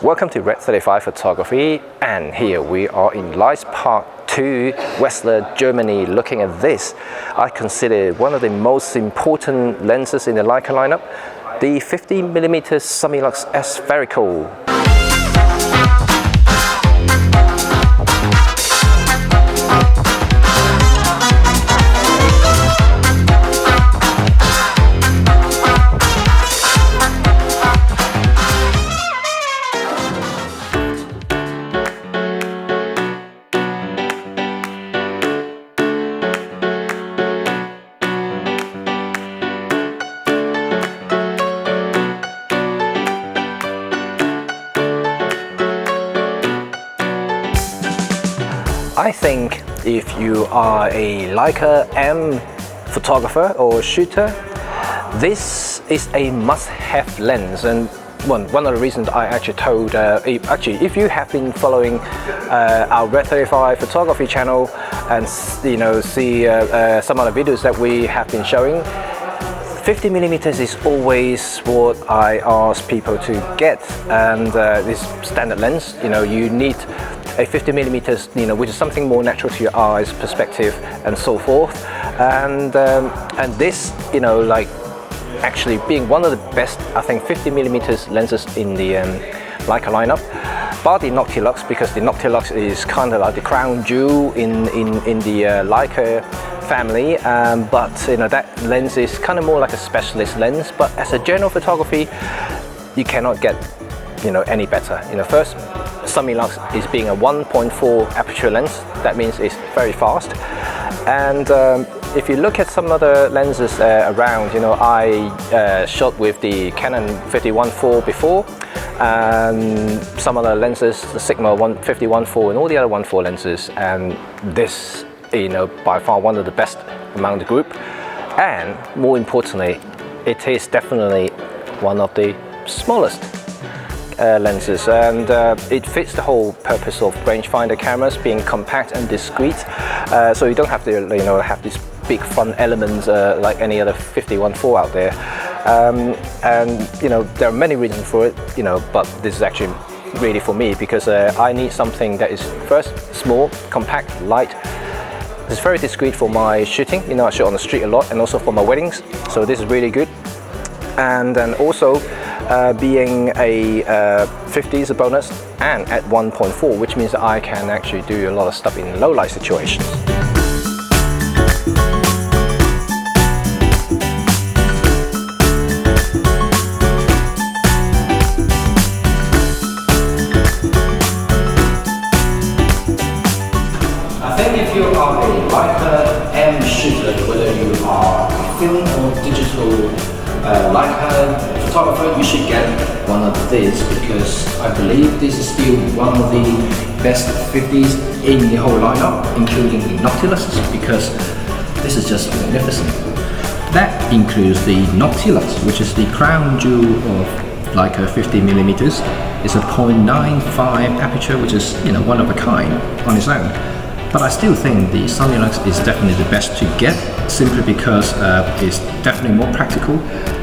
Welcome to Red35 Photography, and here we are in Leitz Park 2, Wetzlar, Germany. Looking at this, I consider one of the most important lenses in the Leica lineup, the 50mm Summilux-M spherical. I think if you are a Leica-M photographer or shooter, this is a must-have lens. And one of the reasons I actually told, if you have been following our Red35 photography channel and see some of the videos that we have been showing, 50mm is always what I ask people to get, and this standard lens, you need a 50mm, which is something more natural to your eyes, perspective, and so forth. And this, actually being one of the best, I think, 50mm lenses in the Leica lineup, bar the Noctilux, because the Noctilux is kind of like the crown jewel in the Leica family. But that lens is kind of more like a specialist lens. But as a general photography, you cannot get any better. First, Summilux is being a 1.4 aperture lens. That means it's very fast. And if you look at some other lenses around, I shot with the Canon 51.4 before, and some other lenses, the Sigma 51.4 and all the other 1.4 lenses, and this, by far one of the best among the group. And more importantly, it is definitely one of the smallest lenses, and it fits the whole purpose of rangefinder cameras, being compact and discreet, so you don't have to have these big front elements like any other 51.4 out there. And there are many reasons for it, but this is actually really for me, because I need something that is first small, compact, light. It's very discreet for my shooting. I shoot on the street a lot, and also for my weddings, so this is really good. And then also being a 50 is a bonus, and at 1.4, which means that I can actually do a lot of stuff in low light situations. I think if you are a Leica-M shooter, whether you are a film or digital Leica photographer, you should get one of these, because I believe this is still one of the best 50s in the whole lineup, including the Noctilus, because this is just magnificent. That includes the Noctilus, which is the crown jewel of Leica 50mm. It's a 0.95 aperture, which is one of a kind on its own. But I still think the Summilux is definitely the best to get, simply because it's definitely more practical,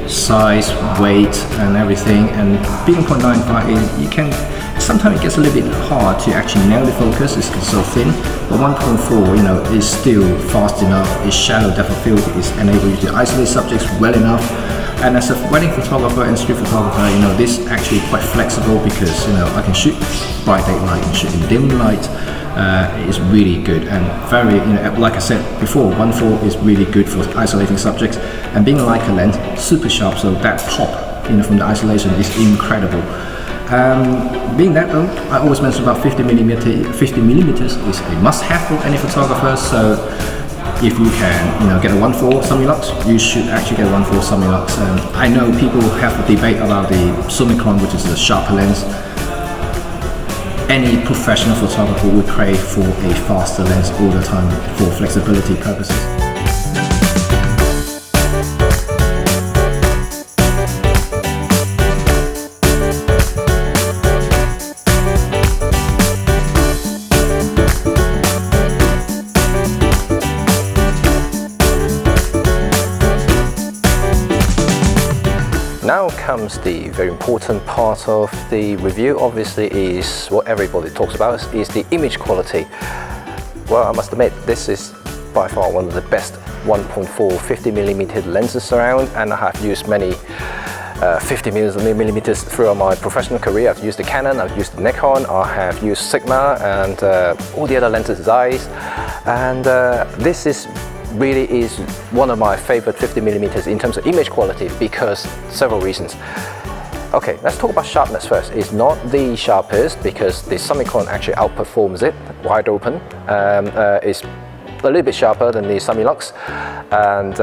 size, weight, and everything. And being 0.95, sometimes it gets a little bit hard to actually nail the focus. It's so thin. But 1.4, is still fast enough. Its shallow depth of field is enable you to isolate subjects well enough. And as a wedding photographer and street photographer, this is actually quite flexible, because I can shoot bright daylight and shoot in dim light. It's really good, and very, like I said before, 1.4 is really good for isolating subjects, and being a Leica lens, super sharp, so that pop, from the isolation is incredible. Being that though, I always mention about 50mm is a must-have for any photographer. So if you can, get a 1.4 Summilux, you should actually get a 1.4 Summilux. I know people have a debate about the Summicron, which is a sharper lens. Any professional photographer would crave for a faster lens all the time for flexibility purposes. now comes the very important part of the review. Obviously is what everybody talks about, is the image quality. Well, I must admit, this is by far one of the best 1.4 50mm lenses around, and I have used many 50mm throughout my professional career. I've used the Canon, I've used the Nikon, I have used Sigma and all the other lenses Zeiss, and this is really one of my favorite 50mm in terms of image quality because several reasons. Okay, let's talk about sharpness first. It's not the sharpest because the Summicon actually outperforms it wide open. It's a little bit sharper than the Summilux, and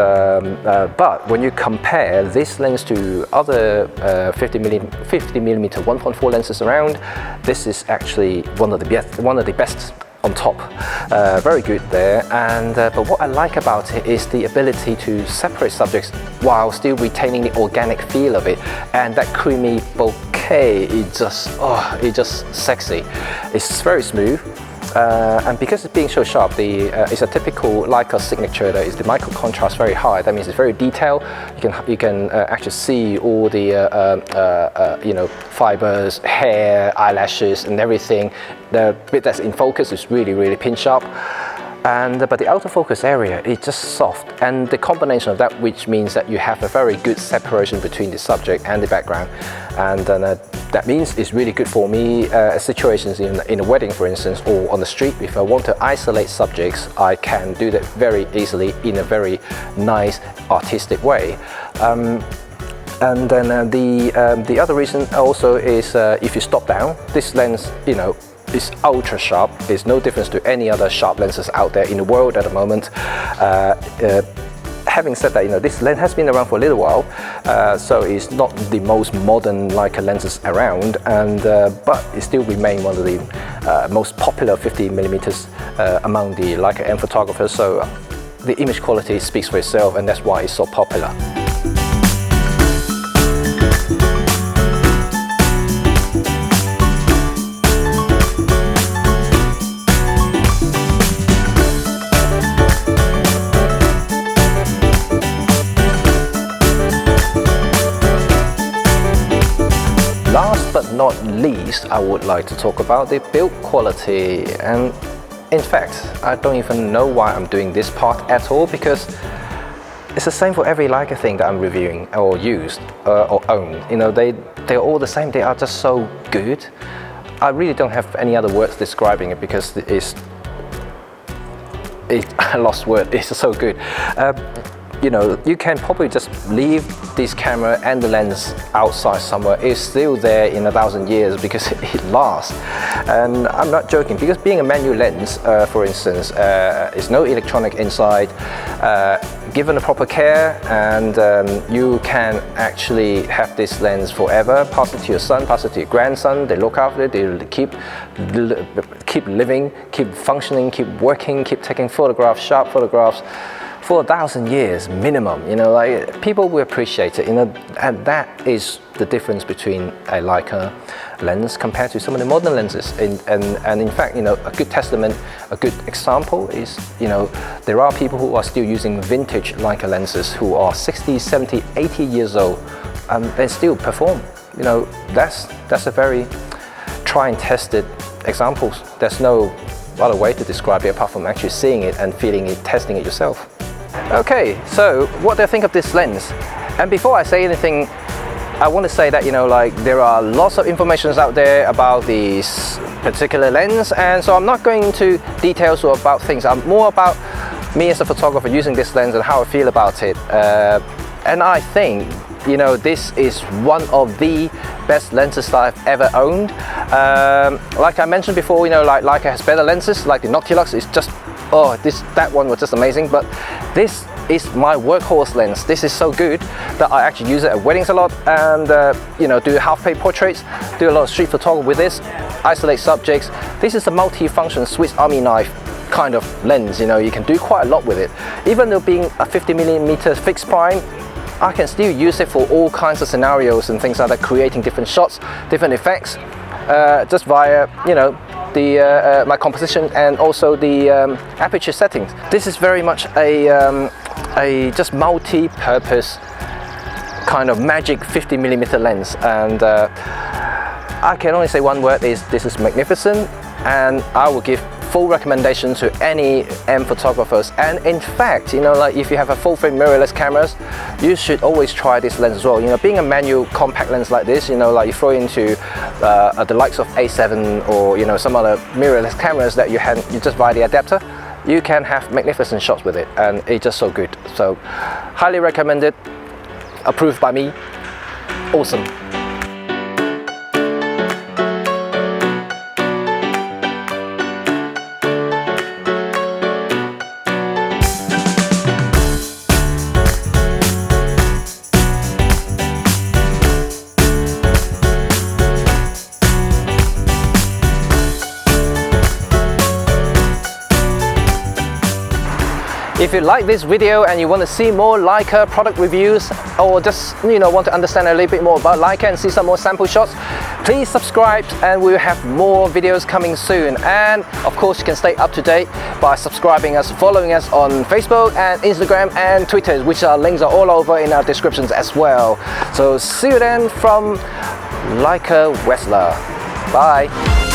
but when you compare this lens to other 50mm 1.4 lenses around, this is actually one of the best on top. Very good there, and but what I like about it is the ability to separate subjects while still retaining the organic feel of it, and that creamy bokeh, it's just sexy. It's very smooth. And because it's being so sharp, it's a typical Leica signature. That is the micro contrast very high. That means it's very detailed. You can actually see all the you know, fibers, hair, eyelashes, and everything. The bit that's in focus is really pin sharp. But the out of focus area is just soft, and the combination of that, which means that you have a very good separation between the subject and the background, and that means it's really good for me situations in a wedding, for instance, or on the street. If I want to isolate subjects, I can do that very easily in a very nice artistic way. And then the other reason also is if you stop down, this lens, you know, is ultra sharp. It's no difference to any other sharp lenses out there in the world at the moment. Having said that, you know, this lens has been around for a little while, so it's not the most modern Leica lenses around, and but it still remains one of the most popular 50mm among the Leica-M photographers. So the image quality speaks for itself, and that's why it's so popular. Last but not least, I would like to talk about the build quality, and in fact, I don't even know why I'm doing this part at all, because it's the same for every Leica thing that I'm reviewing or used or own. You know, they're all the same. They are just so good. I really don't have any other words describing it because I lost word. It's so good. You know, you can probably just leave this camera and the lens outside somewhere. It's still there in 1,000 years because it lasts. And I'm not joking, because being a manual lens, for instance, there's no electronic inside. Given the proper care, and you can actually have this lens forever. Pass it to your son, pass it to your grandson. They look after it. They keep living, keep functioning, keep working, keep taking photographs, sharp photographs, for 1,000 years minimum. You know, like, people will appreciate it, you know, and that is the difference between a Leica lens compared to some of the modern lenses. And in fact, you know, a good testament, a good example is, you know, there are people who are still using vintage Leica lenses who are 60, 70, 80 years old, and they still perform. You know, that's a very tried and tested examples. There's no other way to describe it apart from actually seeing it and feeling it, testing it yourself. Okay, so what do I think of this lens? And before I say anything, I want to say that, you know, like, there are lots of information out there about this particular lens, and so I'm not going into details or about things. I'm more about me as a photographer using this lens and how I feel about it. And I think, you know, this is one of the best lenses that I've ever owned. Like I mentioned before, you know, like Leica has better lenses, like the Noctilux is just, oh, that one was just amazing, but this is my workhorse lens. This is so good that I actually use it at weddings a lot, and you know, do half-page portraits, do a lot of street photography with this, isolate subjects. This is a multi-function Swiss Army knife kind of lens. You know, you can do quite a lot with it. Even though being a 50mm fixed prime, I can still use it for all kinds of scenarios and things like that, creating different shots, different effects, just via, you know, the my composition and also the aperture settings. This is very much a just multi-purpose kind of magic 50mm lens, and I can only say one word: is this is magnificent, and I will give full recommendation to any M photographers. And in fact, you know, like if you have a full frame mirrorless cameras, you should always try this lens as well. You know, being a manual compact lens like this, you know, like you throw into the likes of A7 or, you know, some other mirrorless cameras that you just buy the adapter, you can have magnificent shots with it, and it's just so good. So highly recommended, approved by me, awesome. If you like this video and you want to see more Leica product reviews, or just, you know, want to understand a little bit more about Leica and see some more sample shots, please subscribe, and we'll have more videos coming soon. And of course, you can stay up to date by subscribing us, following us on Facebook and Instagram and Twitter, which our links are all over in our descriptions as well. So see you then from Leica Wetzlar. Bye.